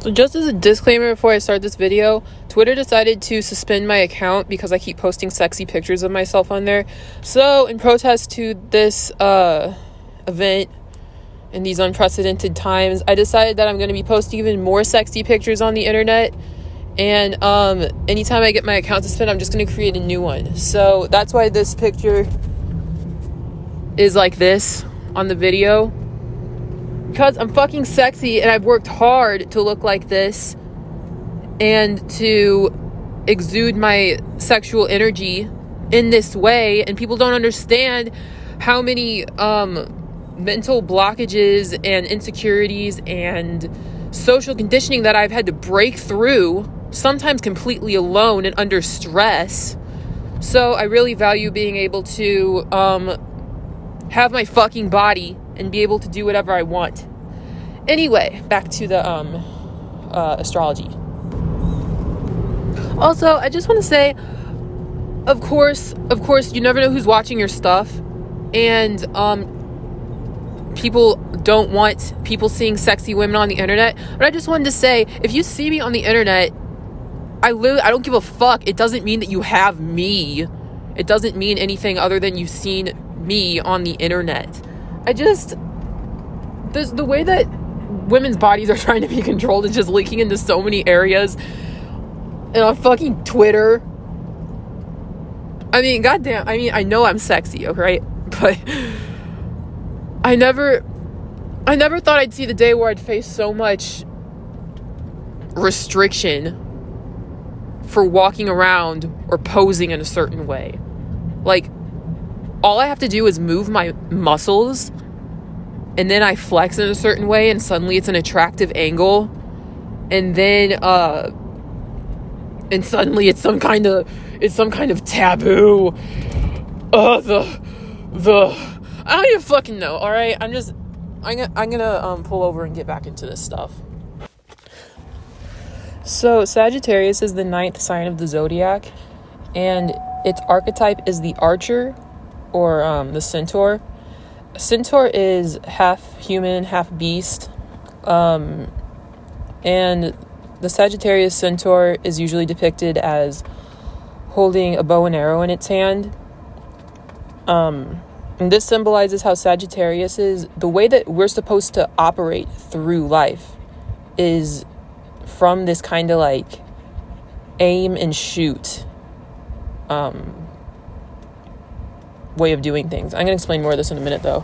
So just as a disclaimer before I start this video, Twitter decided to suspend my account because I keep posting sexy pictures of myself on there. So in protest to this event in these unprecedented times, I decided that I'm going to be posting even more sexy pictures on the internet. And anytime I get my account suspended, I'm just going to create a new one. So that's why this picture is like this on the video. Because I'm fucking sexy and I've worked hard to look like this and to exude my sexual energy in this way, and people don't understand how many mental blockages and insecurities and social conditioning that I've had to break through, sometimes completely alone and under stress. So I really value being able to have my fucking body and be able to do whatever I want. Anyway, back to the astrology. Also, I just want to say, of course, you never know who's watching your stuff, and people don't want people seeing sexy women on the internet. But I just wanted to say, if you see me on the internet, I don't give a fuck. It doesn't mean that you have me. It doesn't mean anything other than you've seen me on the internet. The way that women's bodies are trying to be controlled is just leaking into so many areas. And on fucking Twitter. I mean, goddamn. I mean, I know I'm sexy, okay? But I never thought I'd see the day where I'd face so much restriction for walking around or posing in a certain way. Like, all I have to do is move my muscles, and then I flex in a certain way, and suddenly it's an attractive angle, and then suddenly it's some kind of taboo. I don't even fucking know. All right, I'm gonna pull over and get back into this stuff. So Sagittarius is the 9th sign of the zodiac, and its archetype is the archer, or the centaur. A centaur is half human, half beast, and the Sagittarius centaur is usually depicted as holding a bow and arrow in its hand. And this symbolizes how Sagittarius is, the way that we're supposed to operate through life is from this kind of like aim and shoot way of doing things. I'm going to explain more of this in a minute though.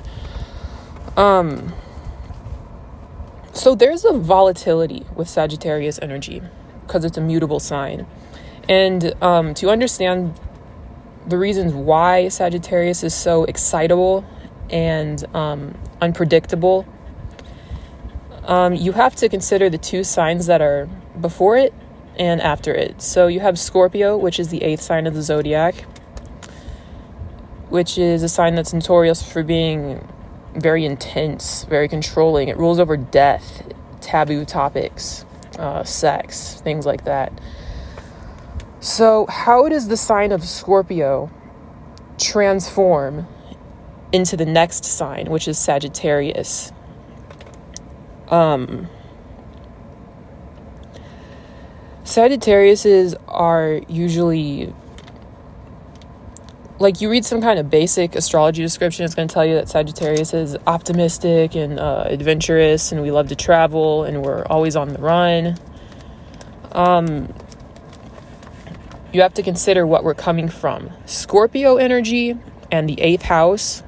So there's a volatility with Sagittarius energy because it's a mutable sign. And to understand the reasons why Sagittarius is so excitable and unpredictable, you have to consider the two signs that are before it and after it. So you have Scorpio, which is the 8th sign of the zodiac, which is a sign that's notorious for being very intense, very controlling. It rules over death, taboo topics, sex, things like that. So how does the sign of Scorpio transform into the next sign, which is Sagittarius? Sagittariuses are usually, like, you read some kind of basic astrology description, it's going to tell you that Sagittarius is optimistic and adventurous, and we love to travel, and we're always on the run. You have to consider what we're coming from. Scorpio energy and the 8th house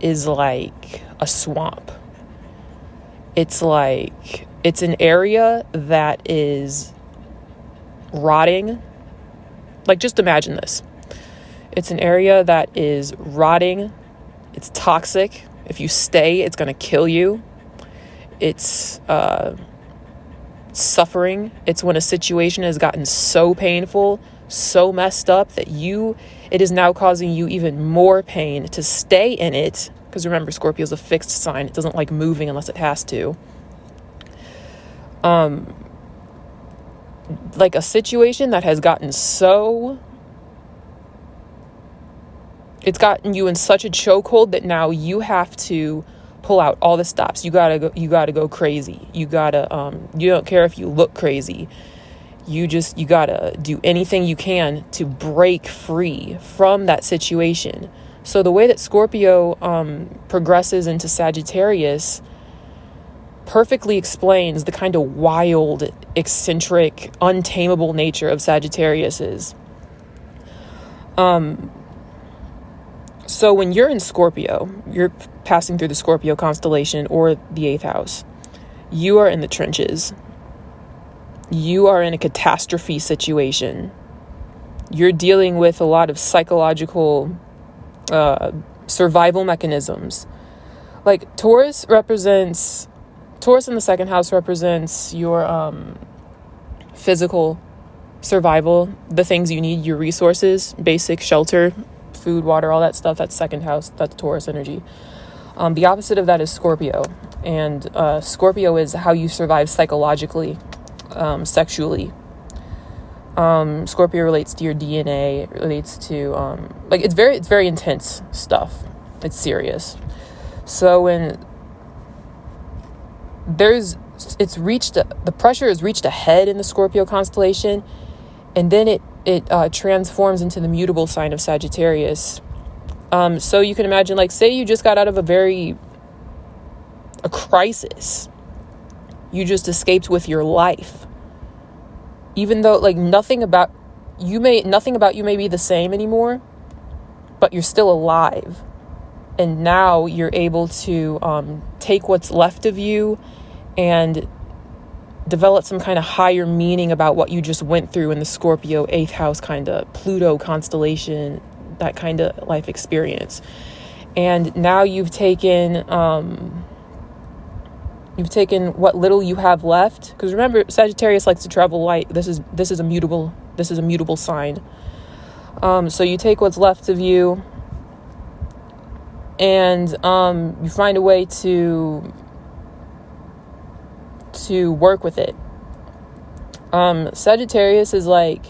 is like a swamp. It's an area that is rotting. Like, just imagine this. It's an area that is rotting. It's toxic. If you stay, it's going to kill you. It's suffering. It's when a situation has gotten so painful, so messed up that it is now causing you even more pain to stay in it. Because remember, Scorpio is a fixed sign. It doesn't like moving unless it has to. Like a situation that has gotten it's gotten you in such a chokehold that now you have to pull out all the stops. You gotta go crazy. You don't care if you look crazy. You gotta do anything you can to break free from that situation. So the way that Scorpio progresses into Sagittarius perfectly explains the kind of wild, eccentric, untamable nature of Sagittarius is. So when you're in Scorpio, you're passing through the Scorpio constellation or the 8th house, you are in the trenches. You are in a catastrophe situation. You're dealing with a lot of psychological survival mechanisms. Like Taurus in the 2nd house represents your physical survival, the things you need, your resources, basic shelter, food, water, all that stuff. That's 2nd house. That's Taurus energy. The opposite of that is Scorpio. And Scorpio is how you survive psychologically, sexually. Scorpio relates to your DNA. It relates to it's very intense stuff. It's serious. So when the pressure is reached ahead in the Scorpio constellation, and then it transforms into the mutable sign of Sagittarius. So you can imagine, like, say you just got out of a crisis. You just escaped with your life. Even though, like, nothing about you may be the same anymore, but you're still alive. And now you're able to take what's left of you and develop some kind of higher meaning about what you just went through in the Scorpio 8th house kind of Pluto constellation, that kind of life experience. And now you've taken what little you have left, because remember, Sagittarius likes to travel light. This is a mutable sign. So you take what's left of you, and you find a way to work with it. Sagittarius is like,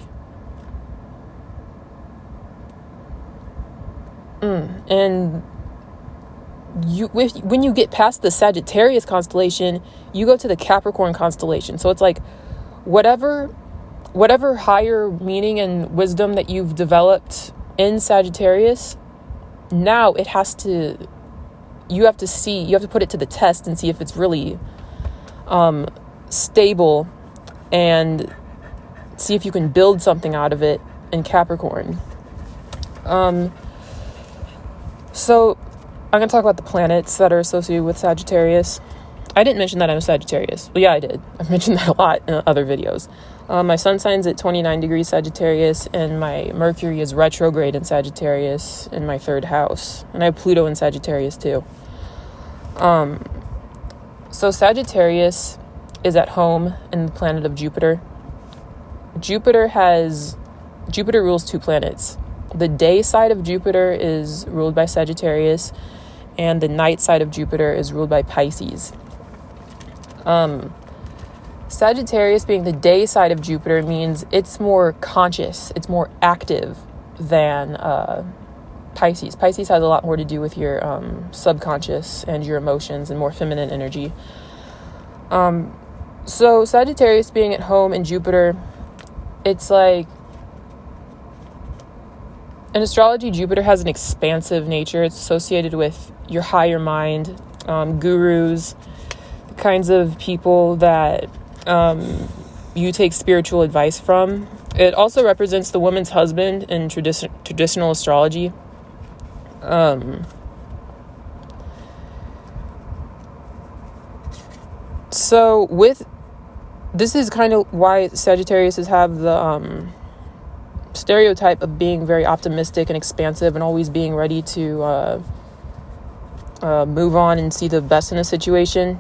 and when you get past the Sagittarius constellation, you go to the Capricorn constellation. So it's like whatever higher meaning and wisdom that you've developed in Sagittarius, now you have to put it to the test and see if it's really stable, and see if you can build something out of it in Capricorn. So I'm going to talk about the planets that are associated with Sagittarius. I didn't mention that I'm a Sagittarius. Well, yeah, I did. I've mentioned that a lot in other videos. My sun sign's at 29 degrees Sagittarius, and my Mercury is retrograde in Sagittarius in my 3rd house. And I have Pluto in Sagittarius too. So Sagittarius is at home in the planet of Jupiter. Jupiter rules 2 planets. The day side of Jupiter is ruled by Sagittarius, and the night side of Jupiter is ruled by Pisces. Sagittarius being the day side of Jupiter means it's more conscious, it's more active than Pisces. Pisces has a lot more to do with your subconscious and your emotions and more feminine energy. So Sagittarius being at home in Jupiter, it's like, in astrology, Jupiter has an expansive nature. It's associated with your higher mind, gurus, the kinds of people that you take spiritual advice from. It also represents the woman's husband in traditional astrology. This is kind of why Sagittarius have the stereotype of being very optimistic and expansive and always being ready to move on and see the best in a situation.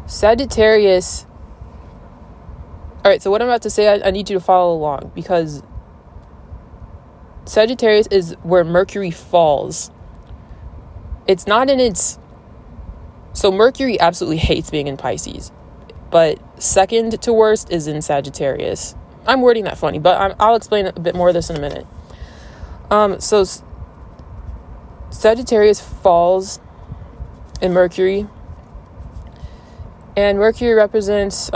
Sagittarius. All right, so what I'm about to say, I need you to follow along, because Sagittarius is where Mercury falls. It's not in its... So Mercury absolutely hates being in Pisces, but second to worst is in Sagittarius. I'm wording that funny, but I'll explain a bit more of this in a minute. So Sagittarius falls in Mercury, and Mercury represents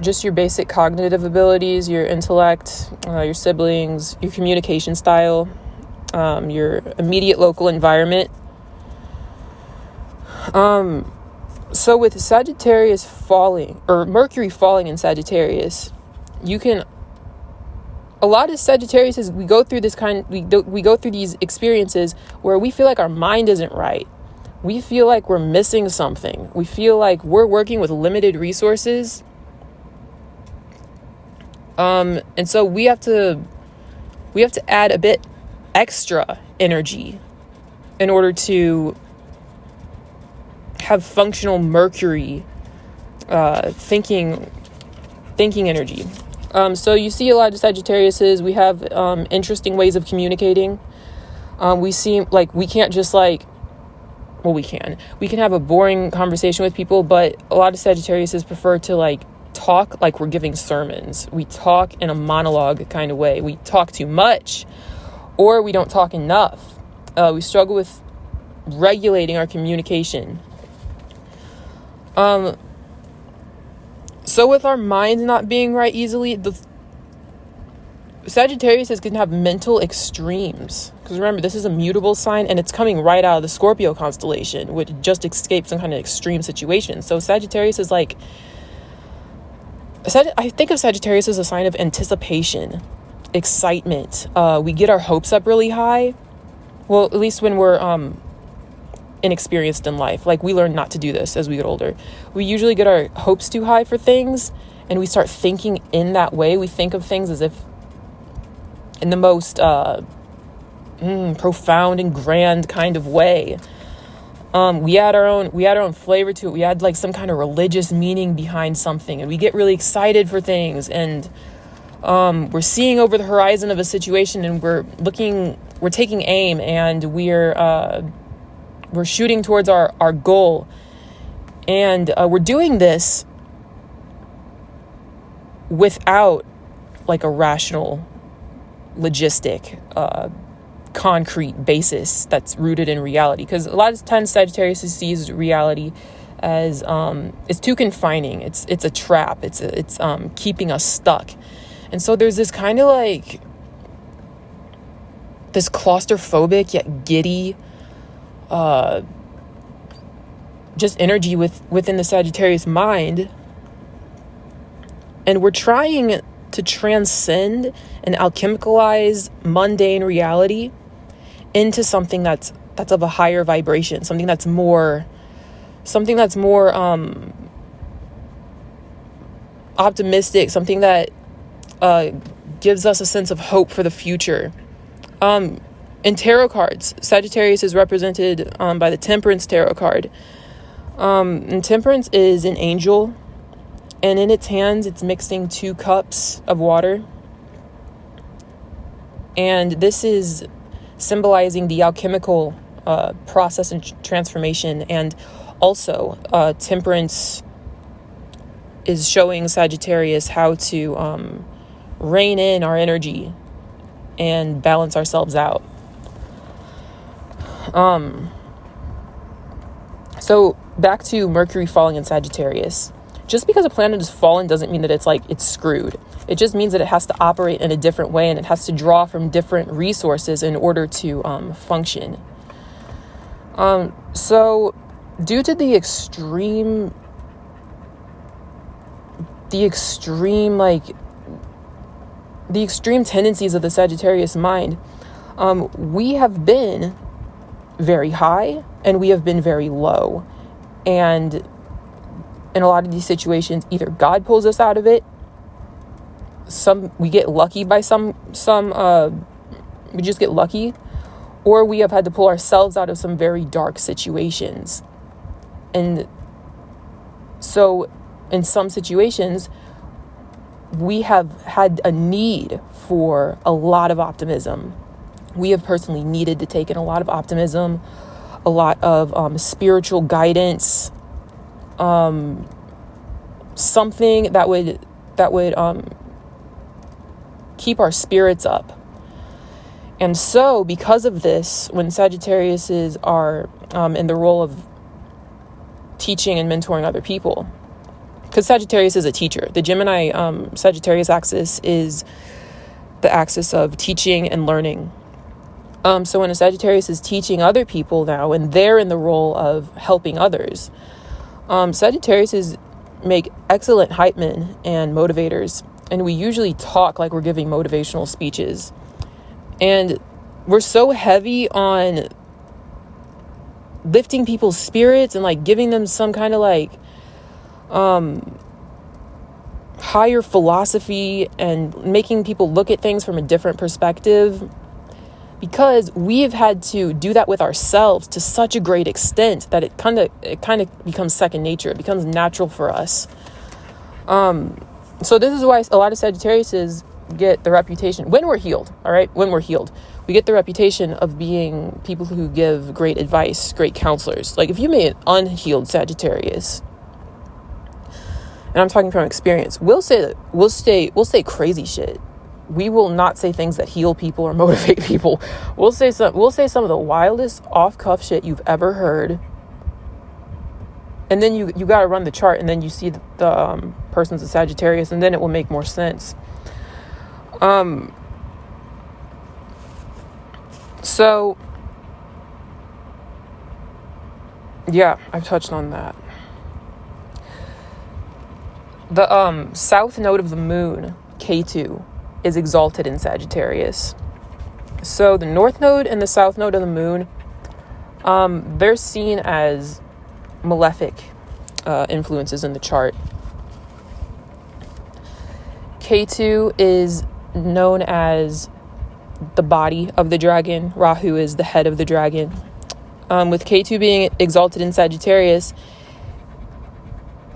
just your basic cognitive abilities, your intellect, your siblings, your communication style, your immediate local environment. So with Sagittarius falling, or Mercury falling in Sagittarius, a lot of Sagittarius is we go through these experiences where we feel like our mind isn't right. We feel like we're missing something. We feel like we're working with limited resources. And so we have to add a bit extra energy in order to have functional Mercury thinking energy. So you see a lot of Sagittariuses. We have interesting ways of communicating. We seem like we can't just we can have a boring conversation with people, but a lot of Sagittariuses prefer to talk like we're giving sermons. We talk in a monologue kind of way. We talk too much, or we don't talk enough. We struggle with regulating our communication. So with our minds not being right easily, the Sagittarius can have mental extremes. Because remember, this is a mutable sign, and it's coming right out of the Scorpio constellation, which just escaped some kind of extreme situation. So Sagittarius is I think of Sagittarius as a sign of anticipation, excitement. We get our hopes up really high. Well, at least when we're inexperienced in life. We learn not to do this as we get older. We usually get our hopes too high for things, and we start thinking in that way. We think of things as if in the most profound and grand kind of way. We add our own flavor to it. We add some kind of religious meaning behind something, and we get really excited for things, and we're seeing over the horizon of a situation, and we're taking aim, and we're shooting towards our goal. And we're doing this without a rational, logistic, concrete basis that's rooted in reality. Because a lot of times Sagittarius sees reality as it's too confining. It's a trap. It's keeping us stuck. And so there's this kind of this claustrophobic yet giddy just energy within the Sagittarius mind, and we're trying to transcend and alchemicalize mundane reality into something that's of a higher vibration, something that's more optimistic, something that gives us a sense of hope for the future. In tarot cards, Sagittarius is represented by the Temperance tarot card. And Temperance is an angel, and in its hands it's mixing 2 cups of water. And this is symbolizing the alchemical process and transformation. And also Temperance is showing Sagittarius how to rein in our energy and balance ourselves out. So back to Mercury falling in Sagittarius. Just because a planet is fallen doesn't mean that it's screwed. It just means that it has to operate in a different way, and it has to draw from different resources in order to function. So due to the extreme tendencies of the Sagittarius mind, we have been very high and we have been very low. And in a lot of these situations, either God pulls us out of it, we get lucky by we just get lucky, or we have had to pull ourselves out of some very dark situations. And so in some situations, we have had a need for a lot of optimism. We have personally needed to take in a lot of optimism, a lot of spiritual guidance, something that would keep our spirits up. And so because of this, when Sagittariuses are in the role of teaching and mentoring other people, because Sagittarius is a teacher. The Gemini Sagittarius axis is the axis of teaching and learning. So when a Sagittarius is teaching other people now, and they're in the role of helping others, Sagittariuses make excellent hype men and motivators. And we usually talk like we're giving motivational speeches. And we're so heavy on lifting people's spirits and like giving them some kind of like higher philosophy and making people look at things from a different perspective, because we've had to do that with ourselves to such a great extent that it kind of becomes second nature. It becomes natural for us. So this is why a lot of Sagittariuses get the reputation, when we're healed, all right? When we're healed, we get the reputation of being people who give great advice, great counselors. Like if you meet an unhealed Sagittarius, and I'm talking from experience, we'll say crazy shit. We will not say things that heal people or motivate people. We'll say some of the wildest off-cuff shit you've ever heard. And then you got to run the chart, and then you see the person's a Sagittarius, and then it will make more sense. So yeah, I've touched on that. The south node of the moon, K2, is exalted in Sagittarius. So the north node and the south node of the moon, they're seen as malefic influences in the chart. K2 is known as the body of the dragon. Rahu is the head of the dragon. With K2 being exalted in Sagittarius,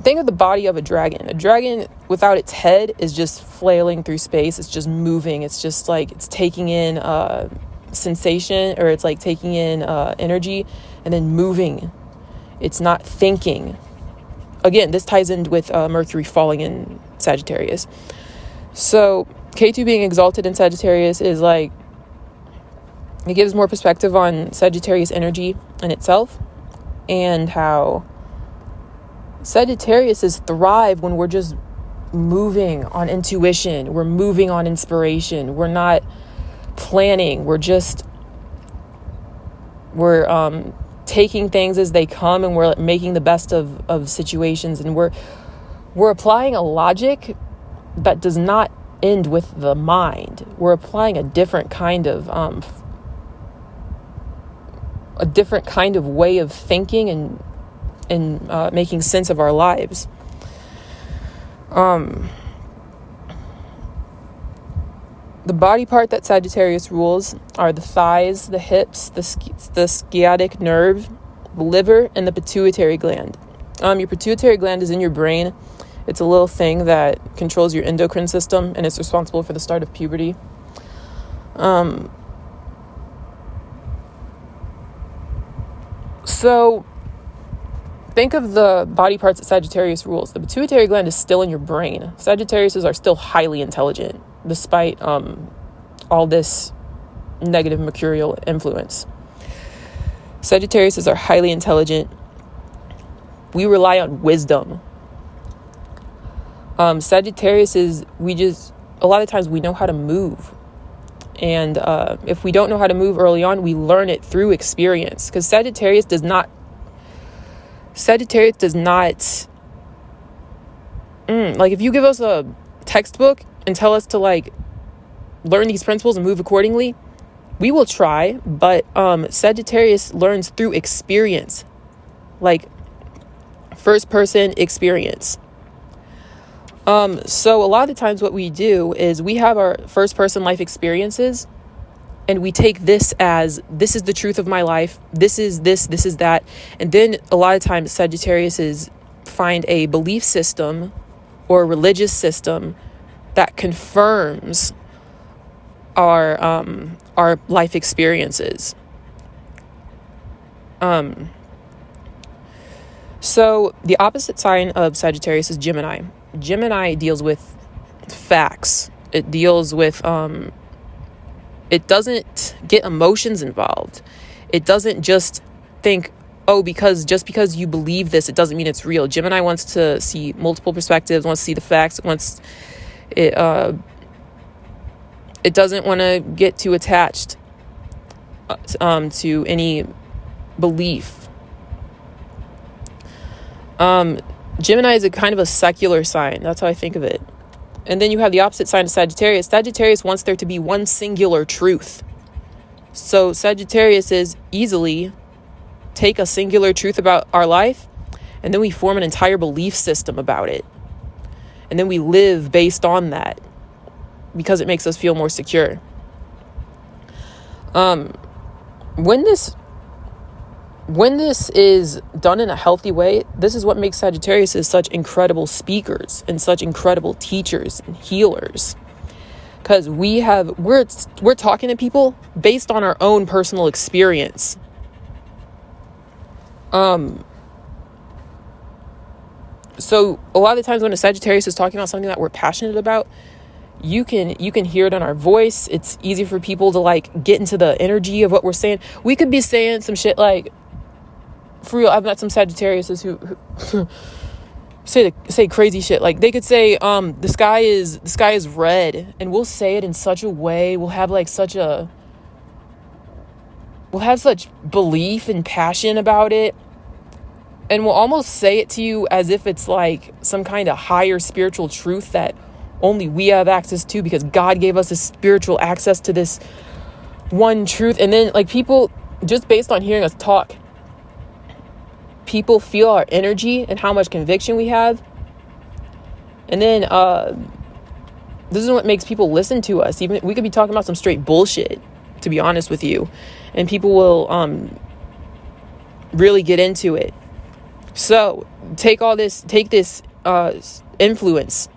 think of the body of a dragon. A dragon without its head is just flailing through space. It's just moving. It's just like it's taking in sensation, or it's like taking in energy and then moving. It's not thinking. Again, this ties in with Mercury falling in Sagittarius. So K2 being exalted in Sagittarius is like, it gives more perspective on Sagittarius energy in itself, and how Sagittariuses thrive when we're just moving on intuition. We're moving on inspiration. We're not planning. We're taking things as they come, and we're making the best of situations, and we're applying a logic that does not end with the mind. We're applying a different kind of way of thinking and making sense of our lives. The body part that Sagittarius rules are the thighs, the hips, the sciatic nerve, the liver, and the pituitary gland. Your pituitary gland is in your brain. It's a little thing that controls your endocrine system, and it's responsible for the start of puberty. So think of the body parts that Sagittarius rules. The pituitary gland is still in your brain. Sagittariuses are still highly intelligent, despite all this negative mercurial influence. Sagittariuses are highly intelligent. We rely on wisdom. Sagittarius is, a lot of times we know how to move. And if we don't know how to move early on, we learn it through experience. Because Sagittarius does not, like if you give us a textbook and tell us to like learn these principles and move accordingly, we will try. But Sagittarius learns through experience, like first person experience. So a lot of the times what we do is we have our first person life experiences, and we take this as, this is the truth of my life. This is that. And then a lot of times Sagittariuses find a belief system or a religious system that confirms our life experiences. So the opposite sign of Sagittarius is Gemini. Gemini deals with facts. It deals with It doesn't get emotions involved. It doesn't just think, oh, just because you believe this, it doesn't mean it's real. Gemini wants to see multiple perspectives, wants to see the facts, it doesn't want to get too attached to any belief. Gemini is a kind of a secular sign. That's how I think of it. And then you have the opposite sign of Sagittarius. Sagittarius wants there to be one singular truth. So Sagittarius is easily take a singular truth about our life, and then we form an entire belief system about it. And then we live based on that because it makes us feel more secure. When this is done in a healthy way, this is what makes Sagittarius such incredible speakers and such incredible teachers and healers. Because we're talking to people based on our own personal experience. So a lot of the times when a Sagittarius is talking about something that we're passionate about, you can hear it in our voice. It's easy for people to like get into the energy of what we're saying. We could be saying some shit like, for real, I've met some Sagittariuses who say crazy shit. Like they could say, the sky is red, and we'll say it in such a way. We'll have such belief and passion about it. And we'll almost say it to you as if it's like some kind of higher spiritual truth that only we have access to because God gave us a spiritual access to this one truth. And then like people, just based on hearing us talk, people feel our energy and how much conviction we have. And then this is what makes people listen to us. Even we could be talking about some straight bullshit, to be honest with you, and people will really get into it. So take this influence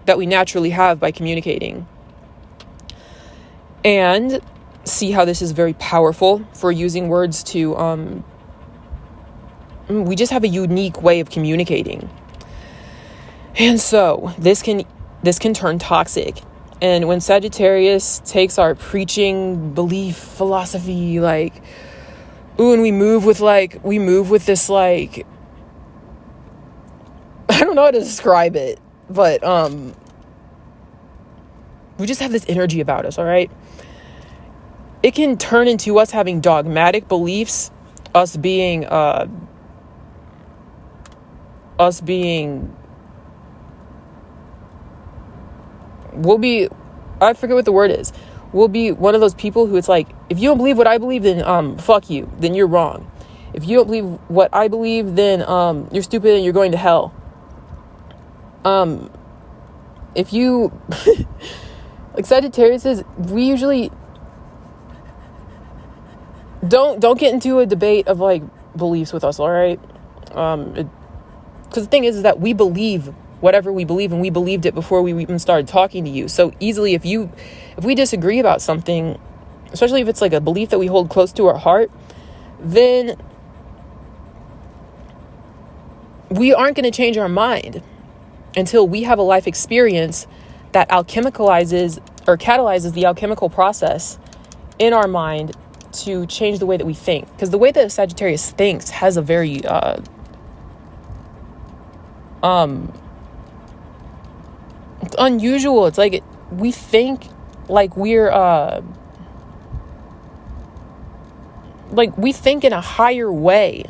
that we naturally have by communicating, and see how this is very powerful for using words to we just have a unique way of communicating. And so this can turn toxic. And when Sagittarius takes our preaching, belief, philosophy, like, ooh, and we move with this, like, I don't know how to describe it, but we just have this energy about us, all right? It can turn into us having dogmatic beliefs, us being I forget what the word is. We'll be one of those people who it's like, if you don't believe what I believe, then fuck you, then you're wrong. If you don't believe what I believe, then you're stupid and you're going to hell. If you like Sagittarius is, we usually don't get into a debate of like beliefs with us, all right? Because the thing is that we believe whatever we believe, and we believed it before we even started talking to you. So easily, if we disagree about something, especially if it's like a belief that we hold close to our heart, then we aren't going to change our mind until we have a life experience that catalyzes the alchemical process in our mind to change the way that we think. Because the way that a Sagittarius thinks has a very it's unusual. It's like we think like we're like we think in a higher way.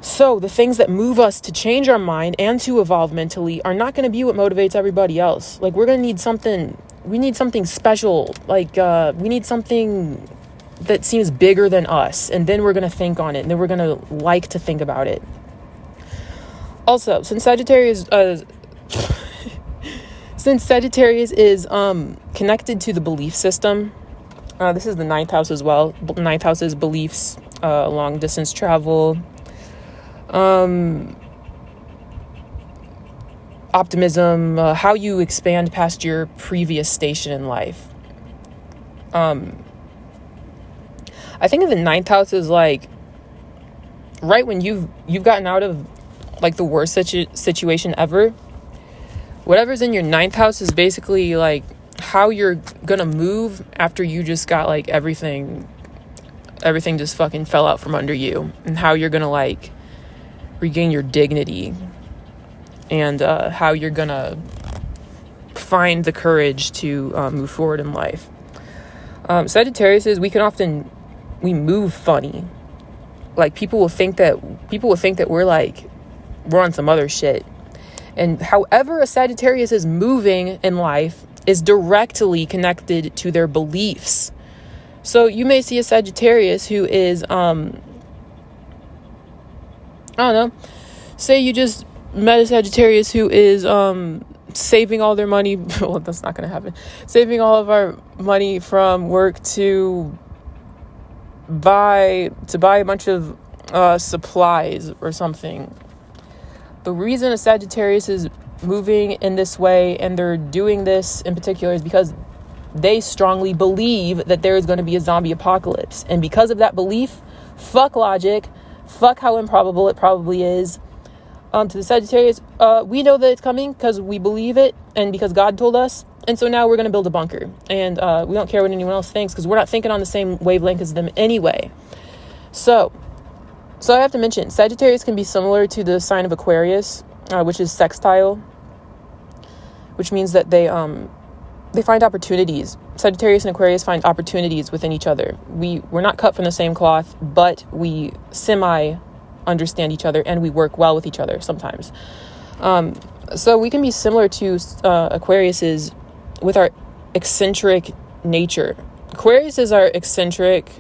So the things that move us to change our mind and to evolve mentally are not going to be what motivates everybody else. Like we're going to need something. We need something special. Like we need something that seems bigger than us, and then we're going to think on it, and then we're going to like to think about it. Also, since Sagittarius is connected to the belief system, this is the 9th house as well. 9th house is beliefs, long distance travel, optimism, how you expand past your previous station in life. I think of the 9th house as like right when you've gotten out of like the worst situation ever. Whatever's in your 9th house is basically like how you're gonna move after you just got like everything just fucking fell out from under you, and how you're gonna like regain your dignity, and how you're gonna find the courage to move forward in life. Sagittarius is, we move funny. Like people will think that we're on some other shit. And however a Sagittarius is moving in life is directly connected to their beliefs. So you may see a Sagittarius who is, I don't know, say you just met a Sagittarius who is saving all their money. Well, that's not going to happen. Saving all of our money from work to buy a bunch of supplies or something. The reason a Sagittarius is moving in this way, and they're doing this in particular, is because they strongly believe that there is going to be a zombie apocalypse. And because of that belief, fuck logic, fuck how improbable it probably is. To the Sagittarius, we know that it's coming because we believe it and because God told us. And so now we're going to build a bunker. And we don't care what anyone else thinks because we're not thinking on the same wavelength as them anyway. So I have to mention, Sagittarius can be similar to the sign of Aquarius, which is sextile, which means that they find opportunities. Sagittarius and Aquarius find opportunities within each other. We're not cut from the same cloth, but we understand each other, and we work well with each other sometimes. So we can be similar to Aquariuses with our eccentric nature. Aquariuses are eccentric.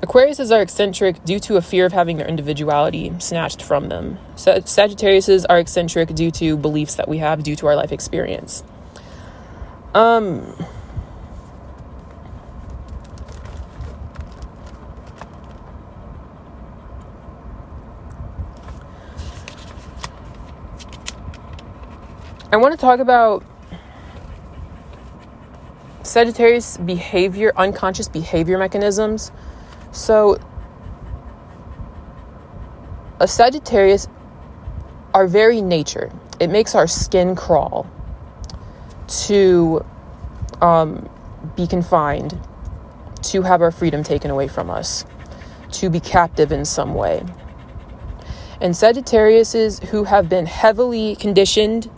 Aquariuses are eccentric due to a fear of having their individuality snatched from them. Sagittariuses are eccentric due to beliefs that we have due to our life experience. I want to talk about Sagittarius behavior, unconscious behavior mechanisms. So a Sagittarius, our very nature, it makes our skin crawl to be confined, to have our freedom taken away from us, to be captive in some way. And Sagittariuses who have been heavily conditioned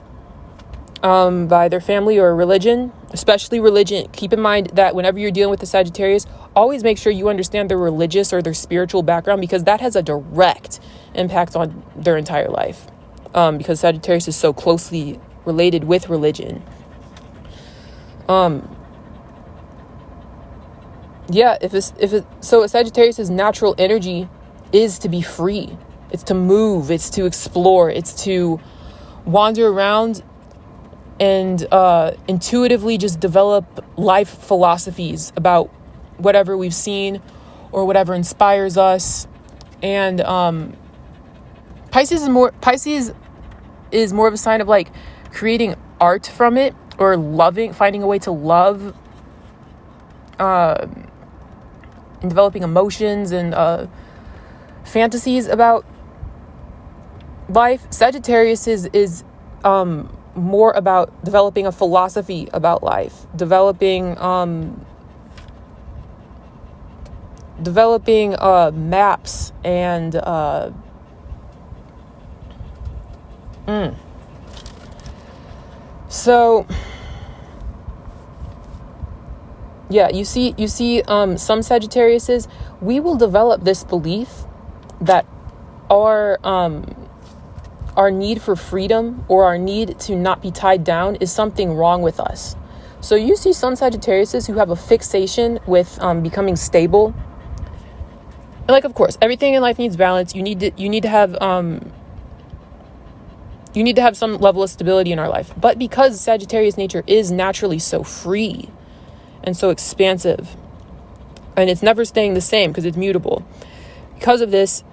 by their family or religion, especially religion, keep in mind that whenever you're dealing with the Sagittarius, always make sure you understand their religious or their spiritual background, because that has a direct impact on their entire life, because Sagittarius is so closely related with religion. So a Sagittarius's natural energy is to be free. It's to move, it's to explore, it's to wander around and intuitively just develop life philosophies about whatever we've seen or whatever inspires us. And Pisces is more of a sign of like creating art from it, or finding a way to love, and developing emotions and fantasies about life. Sagittarius is more about developing a philosophy about life, developing maps and so yeah, you see some Sagittariuses, we will develop this belief that our need for freedom or our need to not be tied down is something wrong with us. So you see some Sagittariuses who have a fixation with becoming stable. And like, of course, everything in life needs balance. You need to have some level of stability in our life. But because Sagittarius nature is naturally so free and so expansive, and it's never staying the same because it's mutable, because of this,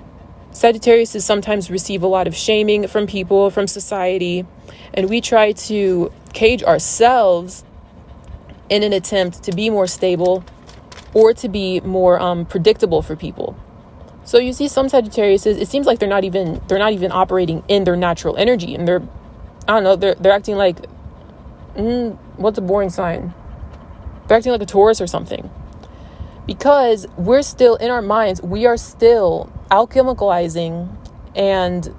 Sagittarius sometimes receive a lot of shaming from people, from society, and we try to cage ourselves in an attempt to be more stable or to be more predictable for people. So you see some Sagittarius, it seems like they're not even operating in their natural energy, and I don't know, they're acting like, what's a boring sign? They're acting like a Taurus or something. Because we're still, in our minds, we are still alchemicalizing and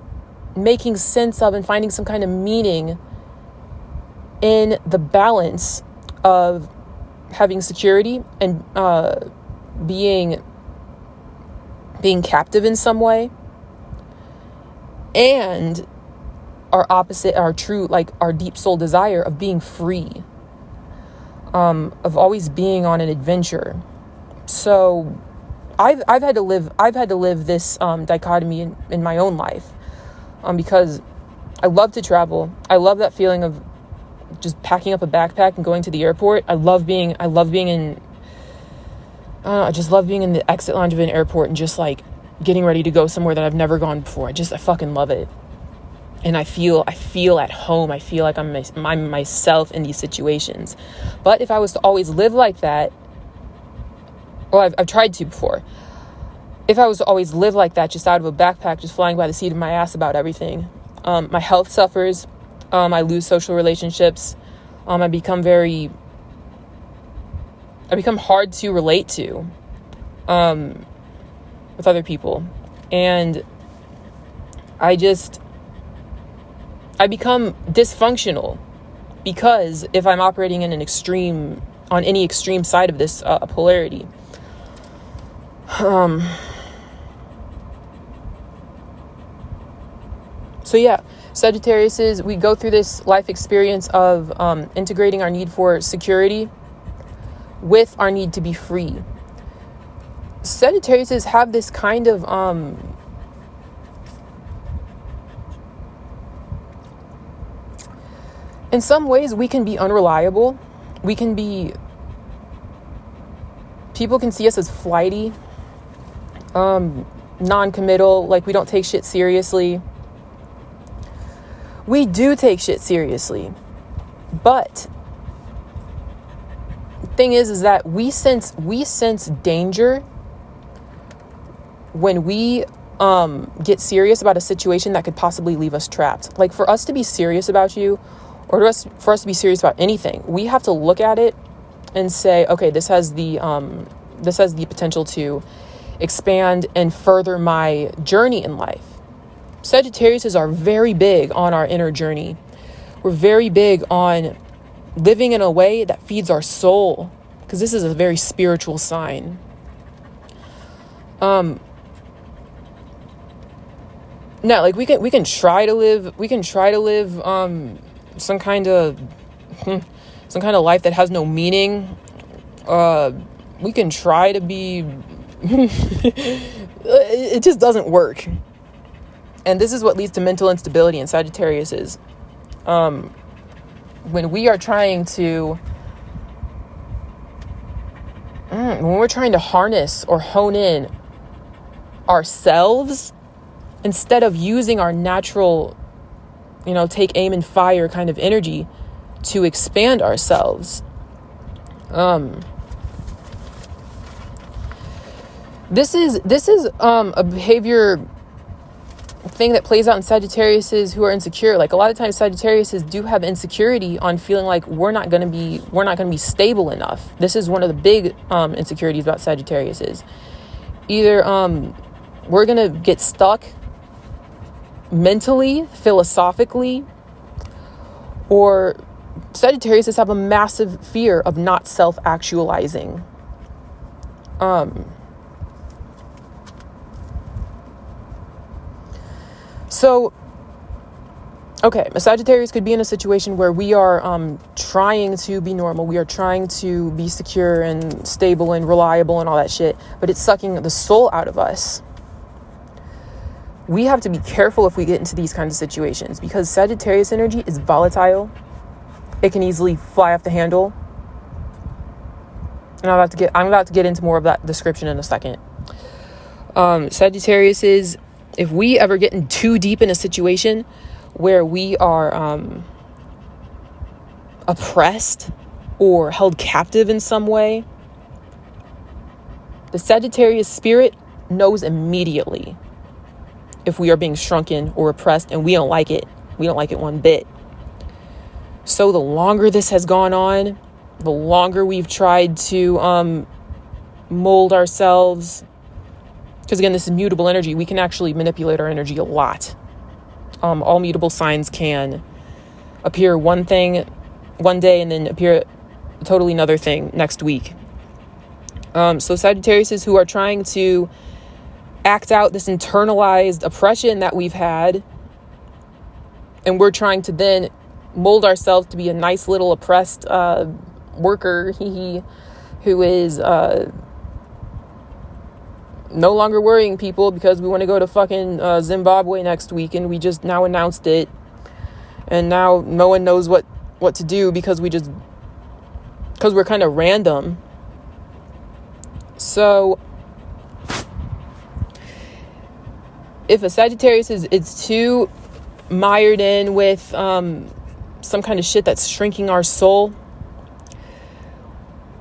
making sense of and finding some kind of meaning in the balance of having security and being captive in some way, and our opposite, our true, like our deep soul desire of being free, of always being on an adventure. So I've had to live this dichotomy in my own life, because I love to travel. I love that feeling of just packing up a backpack and going to the airport. I love being in I just love being in the exit lounge of an airport and just like getting ready to go somewhere that I've never gone before. I fucking love it. And I feel at home. I feel like I'm myself in these situations. But if I was to always live like that, well, I've tried to before. If I was to always live like that, just out of a backpack, just flying by the seat of my ass about everything, my health suffers. I lose social relationships. I become hard to relate to, with other people. And I become dysfunctional, because if I'm operating in on any extreme side of this polarity. So yeah, Sagittarius, we go through this life experience of integrating our need for security with our need to be free. Sagittarius have this kind of in some ways we can be unreliable. People can see us as flighty, non-committal, like we don't take shit seriously. We do take shit seriously, but the thing is that we sense danger when we get serious about a situation that could possibly leave us trapped. Like, for us to be serious about you, or for us to be serious about anything, we have to look at it and say, okay, this has the potential to expand and further my journey in life. Sagittarius are very big on our inner journey. We're very big on living in a way that feeds our soul, because this is a very spiritual sign. Now, like we can try to live some kind of life that has no meaning. We can try to be it just doesn't work. And this is what leads to mental instability in Sagittarius is when we're trying to harness or hone in ourselves instead of using our natural, take aim and fire kind of energy to expand ourselves. This is a behavior thing that plays out in Sagittarius who are insecure. Like, a lot of times Sagittarius do have insecurity on feeling like we're not going to be stable enough. This is one of the big insecurities about Sagittarius is either we're going to get stuck mentally, philosophically, or Sagittarius have a massive fear of not self-actualizing. So, okay, a Sagittarius could be in a situation where we are trying to be normal. We are trying to be secure and stable and reliable and all that shit, but it's sucking the soul out of us. We have to be careful if we get into these kinds of situations, because Sagittarius energy is volatile. It can easily fly off the handle. And I'm about to get into more of that description in a second. Sagittarius is, if we ever get in too deep in a situation where we are oppressed or held captive in some way, the Sagittarius spirit knows immediately if we are being shrunken or oppressed, and we don't like it. We don't like it one bit. So the longer this has gone on, the longer we've tried to mold ourselves, because again, this is mutable energy. We can actually manipulate our energy a lot. All mutable signs can appear one thing one day and then appear totally another thing next week. So Sagittarius who are trying to act out this internalized oppression that we've had, and we're trying to then mold ourselves to be a nice little oppressed worker who is no longer worrying people because we want to go to fucking Zimbabwe next week, and we just now announced it, and now no one knows what to do because we're kind of random. So if a Sagittarius is too mired in with some kind of shit that's shrinking our soul,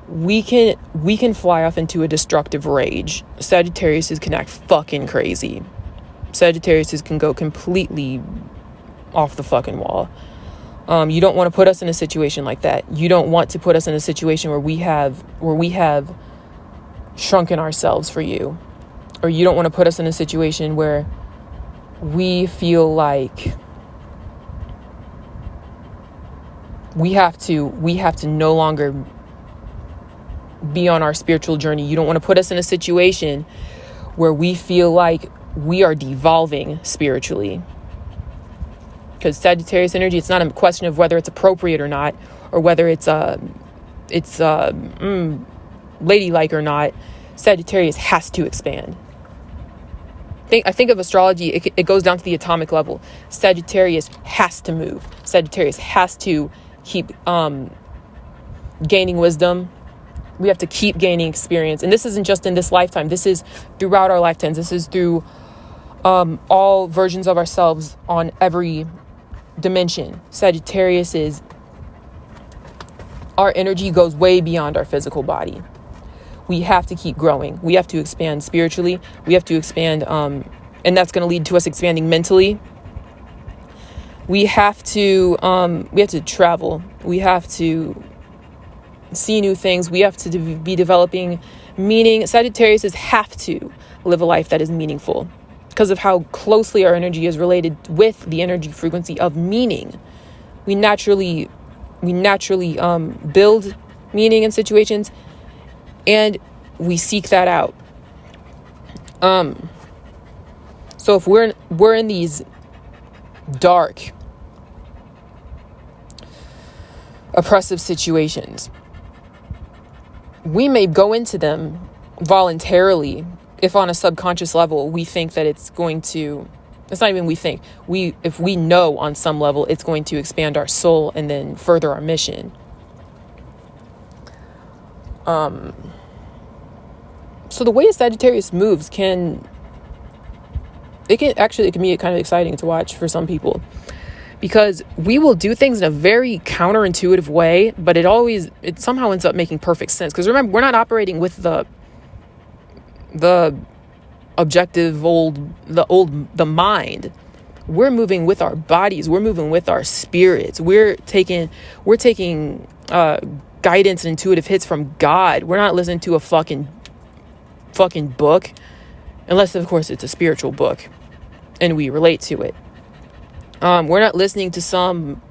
we can fly off into a destructive rage. Sagittarius can act fucking crazy. Sagittarius can go completely off the fucking wall. You don't want to put us in a situation like that. You don't want to put us in a situation where we have shrunken ourselves for you. Or you don't want to put us in a situation where we feel like we have to no longer be on our spiritual journey. You don't want to put us in a situation where we feel like we are devolving spiritually. Because Sagittarius energy, it's not a question of whether it's appropriate or not, or whether it's ladylike or not. Sagittarius has to expand. I think of astrology, it goes down to the atomic level. Sagittarius has to move. Sagittarius has to keep gaining wisdom. We have to keep gaining experience. And this isn't just in this lifetime. This is throughout our lifetimes. This is through all versions of ourselves on every dimension. Sagittarius is, our energy goes way beyond our physical body. We have to keep growing. We have to expand spiritually. We have to expand, and that's going to lead to us expanding mentally. We have to travel. We have to see new things. We have to be developing meaning. Sagittarius have to live a life that is meaningful because of how closely our energy is related with the energy frequency of meaning. We naturally build meaning in situations, and we seek that out. So if we're in these dark, oppressive situations, we may go into them voluntarily if on a subconscious level we think that it's not even we think, if we know on some level it's going to expand our soul and then further our mission. So the way a Sagittarius moves can be kind of exciting to watch for some people, because we will do things in a very counterintuitive way, but it somehow ends up making perfect sense. Because remember, we're not operating with the objective the mind. We're moving with our bodies. We're moving with our spirits. We're taking guidance and intuitive hits from God. We're not listening to a fucking book, unless of course it's a spiritual book and we relate to it. We're not listening to some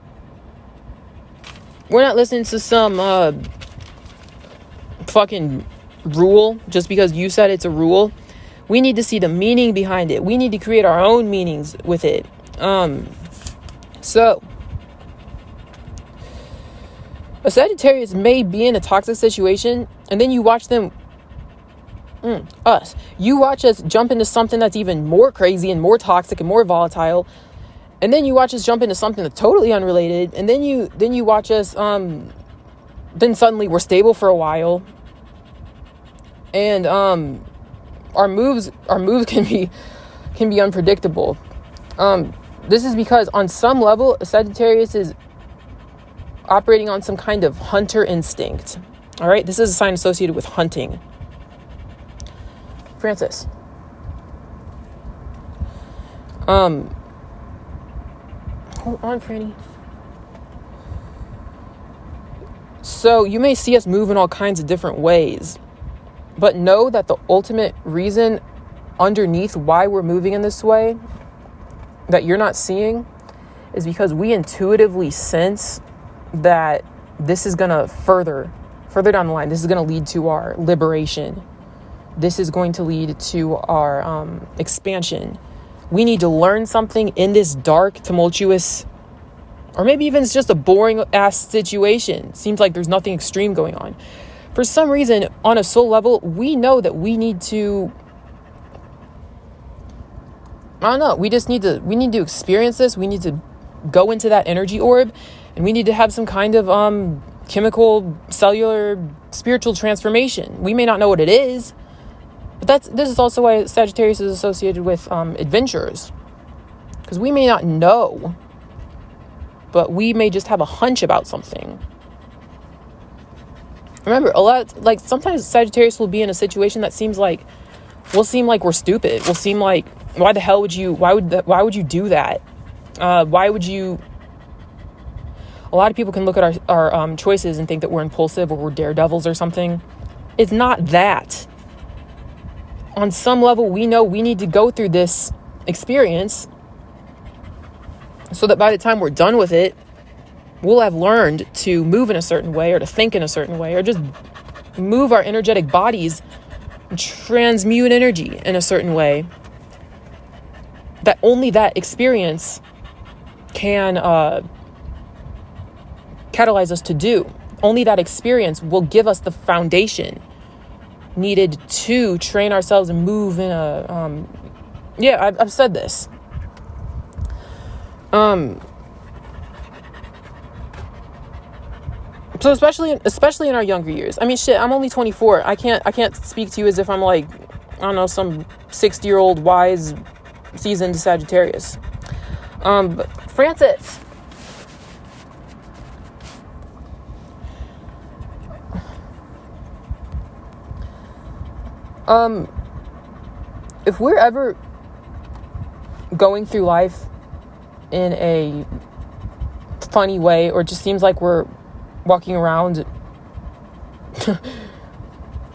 fucking rule just because you said it's a rule. We need to see the meaning behind it. We need to create our own meanings with it. So a Sagittarius may be in a toxic situation, and then you watch them you watch us jump into something that's even more crazy and more toxic and more volatile, and then you watch us jump into something that's totally unrelated, and then you watch us then suddenly we're stable for a while, and our moves can be unpredictable. This is because on some level a Sagittarius is operating on some kind of hunter instinct. All right, this is a sign associated with hunting. Francis. Hold on, Franny. So you may see us move in all kinds of different ways, but know that the ultimate reason underneath why we're moving in this way that you're not seeing is because we intuitively sense that this is going to further down the line, this is going to lead to our liberation. This is going to lead to our expansion. We need to learn something in this dark, tumultuous, or maybe even it's just a boring ass situation. Seems like there's nothing extreme going on. For some reason, on a soul level, we know that we need to, I don't know, we need to experience this. We need to go into that energy orb, and we need to have some kind of chemical, cellular, spiritual transformation. We may not know what it is, but this is also why Sagittarius is associated with adventurers, because we may not know, but we may just have a hunch about something. Remember, sometimes Sagittarius will be in a situation that will seem like we're stupid. Will seem like, why would you do that? Why would you? A lot of people can look at our choices and think that we're impulsive or we're daredevils or something. It's not that. On some level, we know we need to go through this experience so that by the time we're done with it, we'll have learned to move in a certain way or to think in a certain way or just move our energetic bodies, transmute energy in a certain way that only that experience can catalyze us to do. Only that experience will give us the foundation needed to train ourselves and move in a I've said this. So especially in our younger years. I mean, shit, I'm only 24. I can't speak to you as if I'm like, I don't know, some 60-year-old wise seasoned Sagittarius. But Francis, if we're ever going through life in a funny way, or it just seems like we're walking around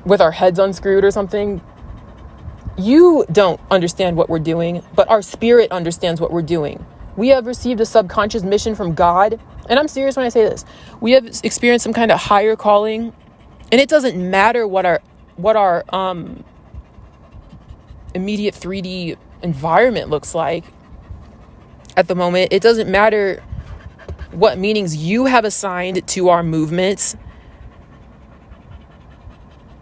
with our heads unscrewed or something, you don't understand what we're doing, but our spirit understands what we're doing. We have received a subconscious mission from God, and I'm serious when I say this. We have experienced some kind of higher calling, and it doesn't matter what our immediate 3D environment looks like at the moment. It doesn't matter what meanings you have assigned to our movements.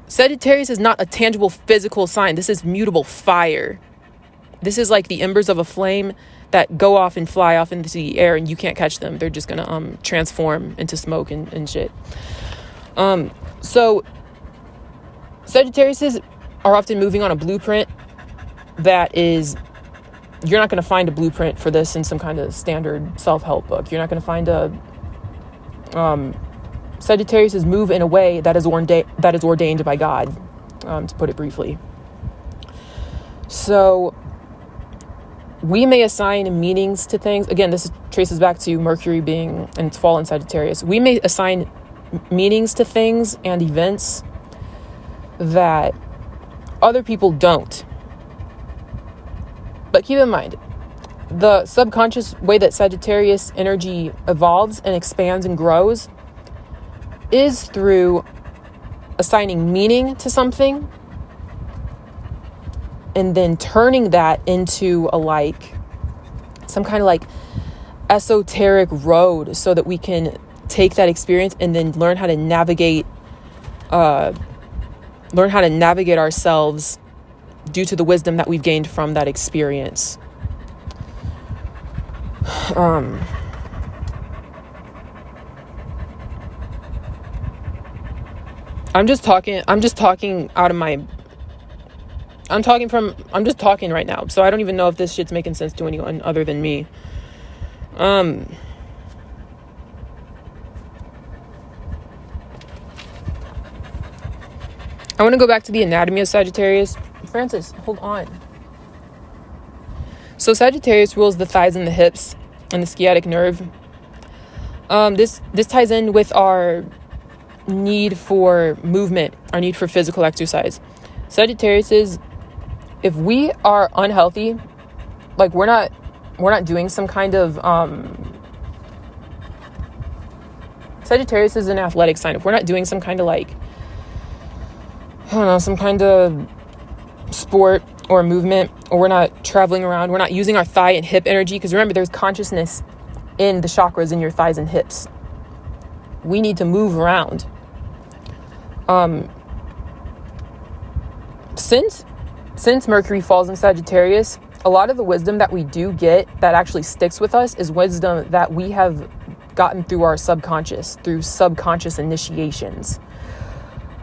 Sagittarius is not a tangible physical sign. This is mutable fire. This is like the embers of a flame that go off and fly off into the air and you can't catch them. They're just gonna transform into smoke and shit. So Sagittariuses are often moving on a blueprint that is, you're not going to find a blueprint for this in some kind of standard self-help book. You're not going to find Sagittariuses move in a way that is ordained by God, to put it briefly. So we may assign meanings to things. Again, this traces back to Mercury being in its fall in Sagittarius. We may assign meanings to things and events that other people don't. But keep in mind, the subconscious way that Sagittarius energy evolves and expands and grows is through assigning meaning to something and then turning that into some kind of esoteric road so that we can take that experience and then learn how to navigate ourselves due to the wisdom that we've gained from that experience. I'm just talking right now, so I don't even know if this shit's making sense to anyone other than me. I want to go back to the anatomy of Sagittarius. Francis, hold on. So Sagittarius rules the thighs and the hips and the sciatic nerve. This ties in with our need for movement, our need for physical exercise. Sagittarius is, if we are unhealthy, like we're not doing some kind of Sagittarius is an athletic sign. If we're not doing some kind of like, I don't know, some kind of sport or movement, or we're not traveling around, we're not using our thigh and hip energy, because remember, there's consciousness in the chakras in your thighs and hips. We need to move around. Since Mercury falls in Sagittarius, a lot of the wisdom that we do get that actually sticks with us is wisdom that we have gotten through our subconscious, through subconscious initiations.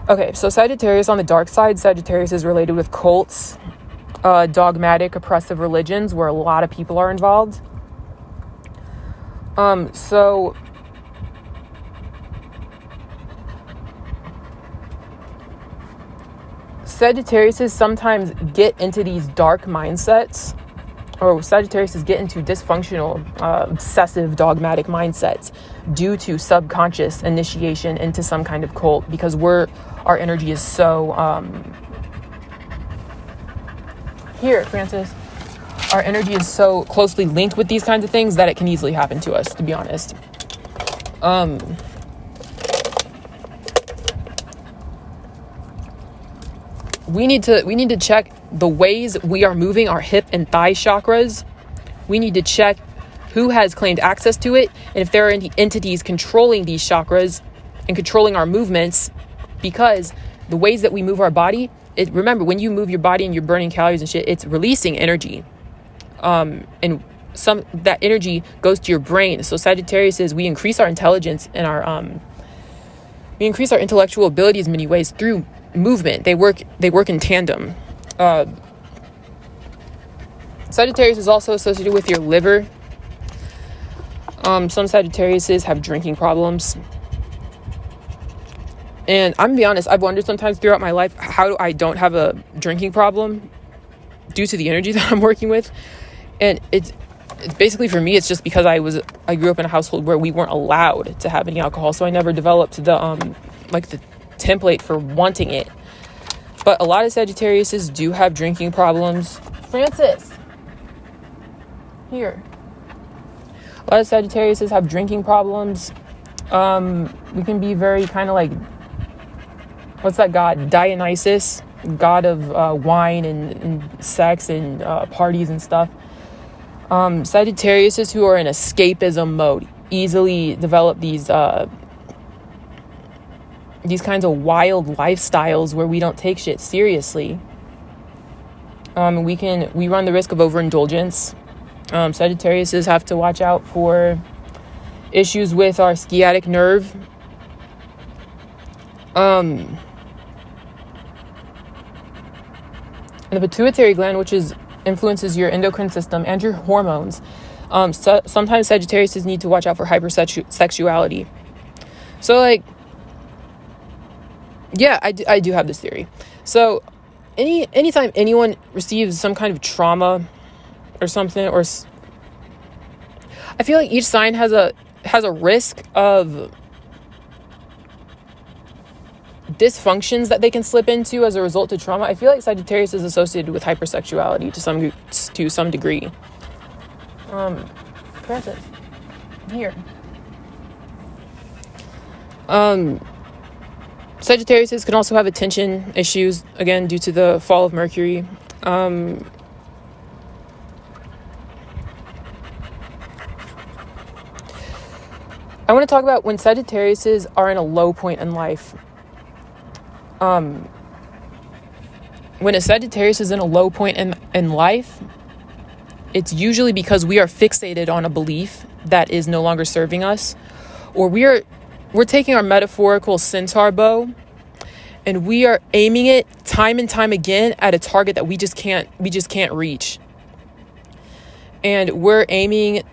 Okay, so Sagittarius on the dark side, Sagittarius is related with cults, dogmatic, oppressive religions where a lot of people are involved. So Sagittariuses sometimes get into these dark mindsets, or Sagittariuses get into dysfunctional, obsessive, dogmatic mindsets due to subconscious initiation into some kind of cult, because our energy is so, here, Francis, our energy is so closely linked with these kinds of things that it can easily happen to us, to be honest. We need to check the ways we are moving our hip and thigh chakras. We need to check who has claimed access to it, and if there are any entities controlling these chakras and controlling our movements, because the ways that we move our body, remember, when you move your body and you're burning calories and shit, it's releasing energy. And that energy goes to your brain. So Sagittarius is, we increase our intelligence and we increase our intellectual abilities in many ways through movement. They work in tandem. Sagittarius is also associated with your liver. Some Sagittariuses have drinking problems. And I'm gonna be honest, I've wondered sometimes throughout my life how I don't have a drinking problem due to the energy that I'm working with. And it's basically, for me, it's just because I grew up in a household where we weren't allowed to have any alcohol, so I never developed the template for wanting it. But a lot of Sagittariuses do have drinking problems. Francis, here. A lot of Sagittariuses have drinking problems. We can be very kind of like, what's that god? Dionysus, god of wine and sex and parties and stuff. Sagittariuses who are in escapism mode easily develop these kinds of wild lifestyles where we don't take shit seriously. We run the risk of overindulgence. Sagittariuses have to watch out for issues with our sciatic nerve. And the pituitary gland, which influences your endocrine system and your hormones. Sometimes Sagittariuses need to watch out for hypersexuality. So, like, yeah, I do have this theory. So, anytime anyone receives some kind of trauma or something, or I feel like each sign has a risk of dysfunctions that they can slip into as a result of trauma. I feel like Sagittarius is associated with hypersexuality to some degree. Francis, here. Sagittariuses can also have attention issues, again, due to the fall of Mercury. I want to talk about when Sagittariuses are in a low point in life. When a Sagittarius is in a low point in life, it's usually because we are fixated on a belief that is no longer serving us, or we're taking our metaphorical centaur bow and we are aiming it time and time again at a target that we just can't reach. And we're aiming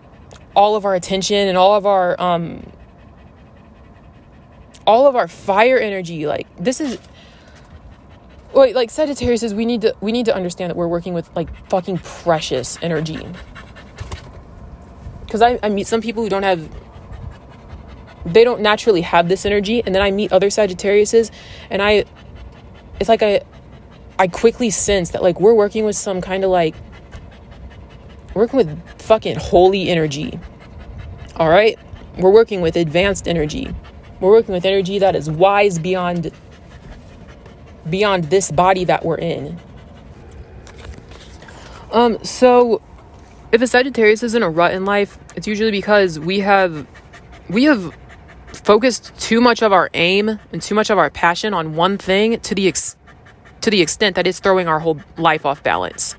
all of our attention and all of our fire energy. Like, this is, like Sagittarius is, we need to understand that we're working with like fucking precious energy. Because I meet some people who don't have they don't naturally have this energy. And then I meet other Sagittariuses, and it's like I quickly sense that, like, we're working with some kind of, like, working with fucking holy energy. All right? We're working with advanced energy. We're working with energy that is wise beyond this body that we're in. So if a Sagittarius is in a rut in life, it's usually because we have focused too much of our aim and too much of our passion on one thing to the extent that it's throwing our whole life off balance.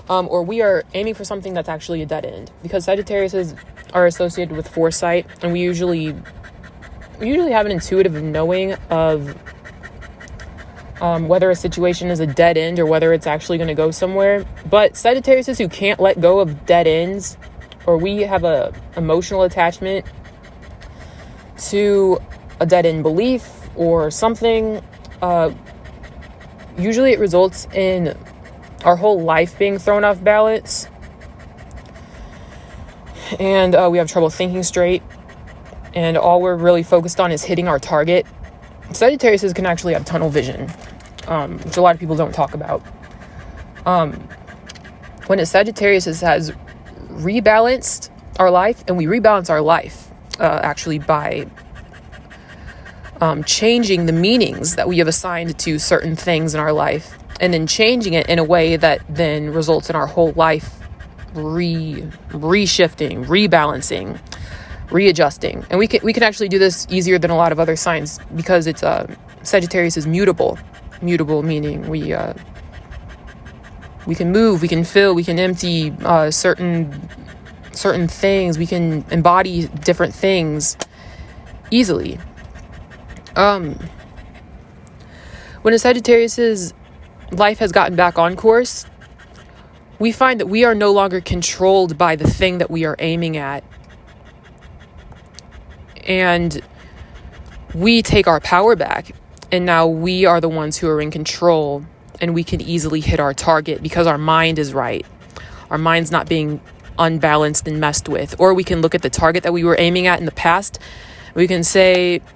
Or we are aiming for something that's actually a dead end, because Sagittariuses are associated with foresight, and we usually have an intuitive knowing of whether a situation is a dead end or whether it's actually going to go somewhere. But Sagittariuses who can't let go of dead ends, or we have a emotional attachment to a dead end belief or something, usually it results in our whole life being thrown off balance, and we have trouble thinking straight, and all we're really focused on is hitting our target. Sagittariuses can actually have tunnel vision, which a lot of people don't talk about. When a Sagittarius has rebalanced our life, and we rebalance our life actually by changing the meanings that we have assigned to certain things in our life, and then changing it in a way that then results in our whole life reshifting, rebalancing, readjusting. And we can actually do this easier than a lot of other signs, because it's Sagittarius is mutable meaning we can move, we can fill, we can empty certain things, we can embody different things easily. When a Sagittarius's life has gotten back on course, we find that we are no longer controlled by the thing that we are aiming at. And we take our power back, and now we are the ones who are in control, and we can easily hit our target because our mind is right. Our mind's not being unbalanced and messed with. Or we can look at the target that we were aiming at in the past. We can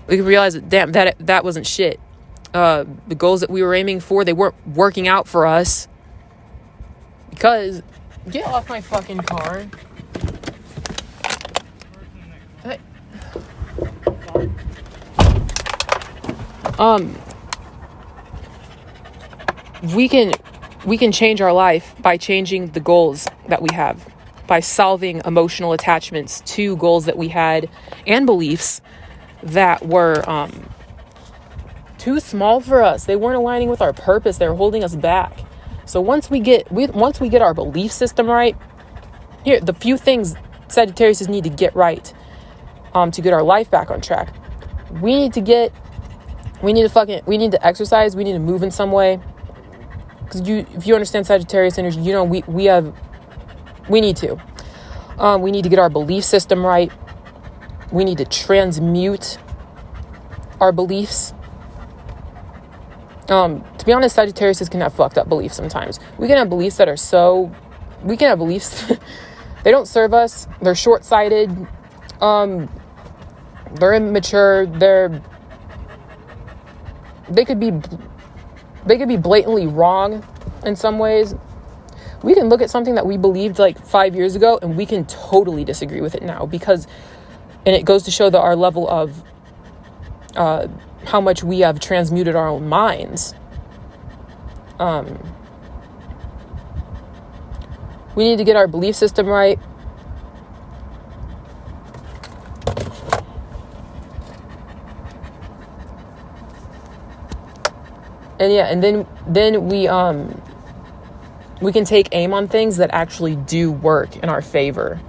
realize that, damn, that wasn't shit. The goals that we were aiming for, they weren't working out for us. Because, get off my fucking car. Hey. We can change our life by changing the goals that we have, by solving emotional attachments to goals that we had and beliefs that were too small for us. They weren't aligning with our purpose. They were holding us back. So once we get our belief system right, here the few things Sagittarius need to get right to get our life back on track. We need to exercise. We need to move in some way. Because if you understand Sagittarius energy, you know we need to. We need to get our belief system right. We need to transmute our beliefs. To be honest, Sagittarius can have fucked up beliefs sometimes. We can have beliefs they don't serve us. They're short-sighted. They're immature. They could be blatantly wrong in some ways. We can look at something that we believed like 5 years ago, and we can totally disagree with it now, and it goes to show that our level of how much we have transmuted our own minds. We need to get our belief system right. And then we can take aim on things that actually do work in our favor.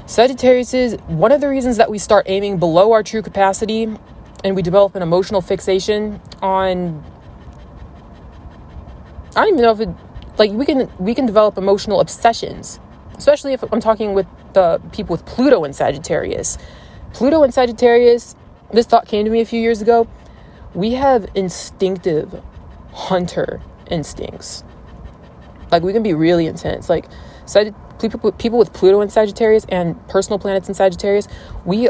Sagittarius is one of the reasons that we start aiming below our true capacity, and we develop an emotional fixation on, I don't even know if it, like, we can develop emotional obsessions, especially if I'm talking with the people with Pluto and Sagittarius. Pluto and Sagittarius, this thought came to me a few years ago. We have instinctive hunter instincts. Like, we can be really intense. Like, people with Pluto and Sagittarius and personal planets in Sagittarius, we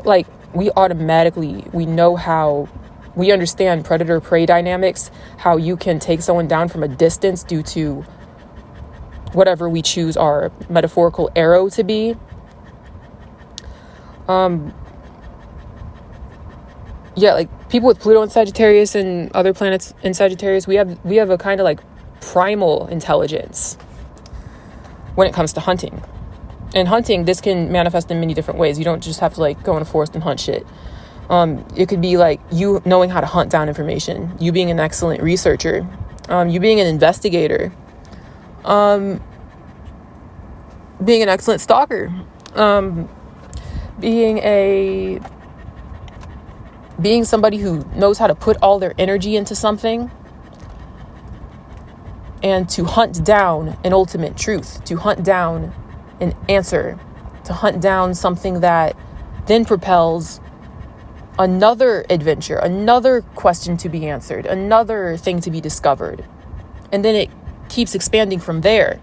we know how, we understand predator-prey dynamics, how you can take someone down from a distance due to whatever we choose our metaphorical arrow to be. Yeah, like people with Pluto and Sagittarius and other planets in Sagittarius, we have a kind of like primal intelligence when it comes to hunting. And hunting, this can manifest in many different ways. You don't just have to like go in a forest and hunt shit. It could be like you knowing how to hunt down information, you being an excellent researcher, you being an investigator, being an excellent stalker, being somebody who knows how to put all their energy into something and to hunt down an ultimate truth, to hunt down an answer, to hunt down something that then propels another adventure, another question to be answered, another thing to be discovered. And then it keeps expanding from there.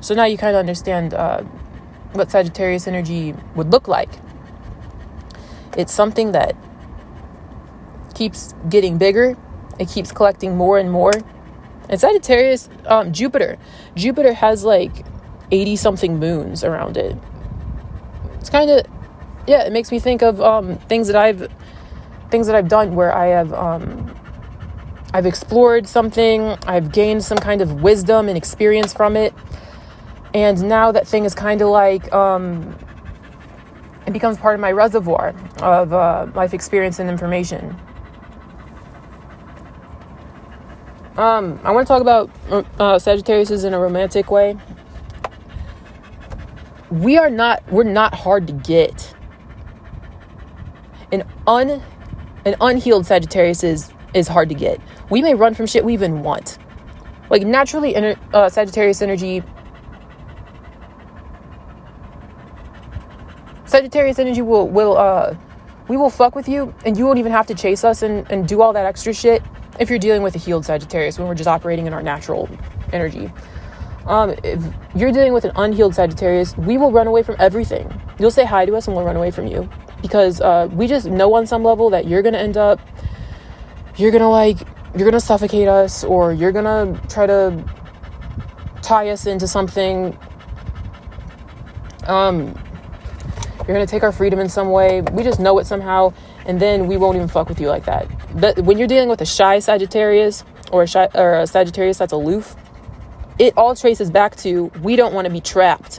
So now you kind of understand what Sagittarius energy would look like. It's something that keeps getting bigger. It keeps collecting more and more. And Sagittarius, Jupiter has like 80 something moons around it. It's kind of, yeah, it makes me think of things that I've done where I've explored something, I've gained some kind of wisdom and experience from it, and now that thing is kind of like it becomes part of my reservoir of life experience and information. I want to talk about Sagittarius in a romantic way. We're not hard to get. An unhealed Sagittarius is hard to get. We may run from shit we even want. Like naturally, Sagittarius energy we will fuck with you, and you won't even have to chase us and do all that extra shit if you're dealing with a healed Sagittarius when we're just operating in our natural energy. If you're dealing with an unhealed Sagittarius, we will run away from everything. You'll say hi to us and we'll run away from you because we just know on some level that you're gonna suffocate us, or you're gonna try to tie us into something. You're gonna take our freedom in some way. We just know it somehow, and then we won't even fuck with you like that. But when you're dealing with a shy Sagittarius or a Sagittarius that's aloof, it all traces back to we don't want to be trapped.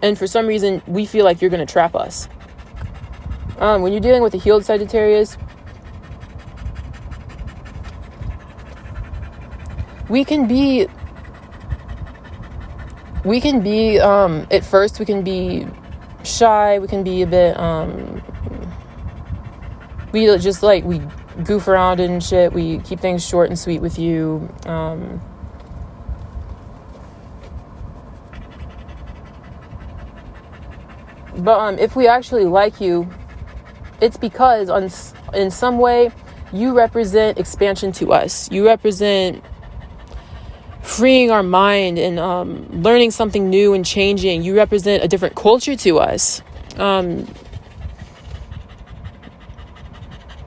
And for some reason, we feel like you're going to trap us. When you're dealing with a healed Sagittarius, we can be at first we can be shy, we can be a bit we goof around and shit, we keep things short and sweet with you, but if we actually like you, it's because in some way you represent expansion to us. You represent freeing our mind and learning something new and changing. You represent a different culture to us.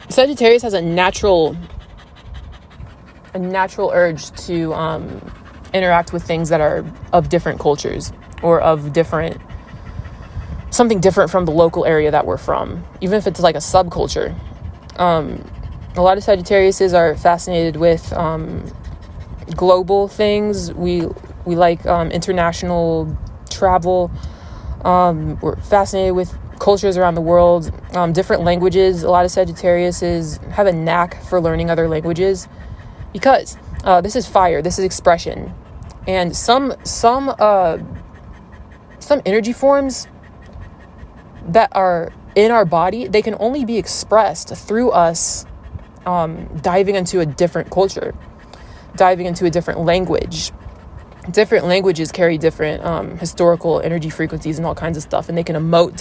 Sagittarius has a natural urge to interact with things that are of different cultures or of something different from the local area that we're from, even if it's like a subculture. A lot of Sagittariuses are fascinated with global things. We like international travel. We're fascinated with cultures around the world, different languages. A lot of Sagittariuses have a knack for learning other languages because this is fire, this is expression, and some energy forms that are in our body, they can only be expressed through us diving into a different culture, diving into a different language. Different languages carry different historical energy frequencies and all kinds of stuff, and they can emote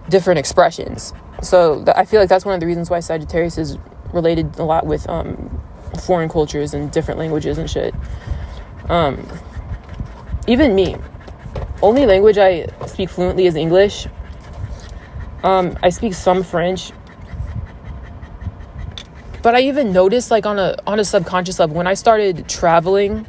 different expressions. So I feel like that's one of the reasons why Sagittarius is related a lot with foreign cultures and different languages and shit. Even me, only language I speak fluently is English. I speak some French. But I even noticed, like, on a subconscious level, when I started traveling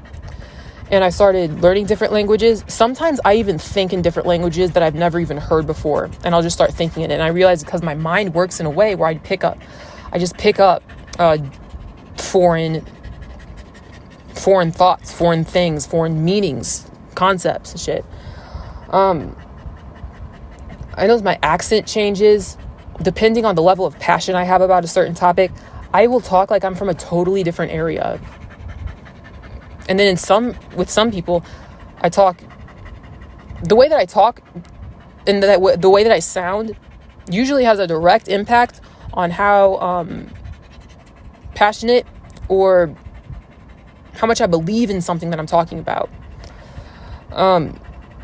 and I started learning different languages, sometimes I even think in different languages that I've never even heard before. And I'll just start thinking it. And I realize because my mind works in a way where I just pick up foreign thoughts, foreign things, foreign meanings, concepts and shit. I notice my accent changes depending on the level of passion I have about a certain topic. I will talk like I'm from a totally different area. And then with some people, the way that I talk and the way that I sound usually has a direct impact on how passionate or how much I believe in something that I'm talking about. I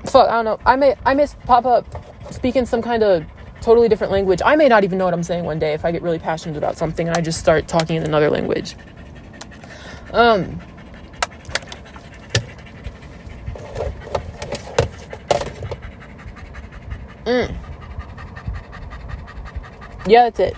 don't know. I may pop up speaking some kind of totally different language. I may not even know what I'm saying one day if I get really passionate about something and I just start talking in another language. Yeah, that's it.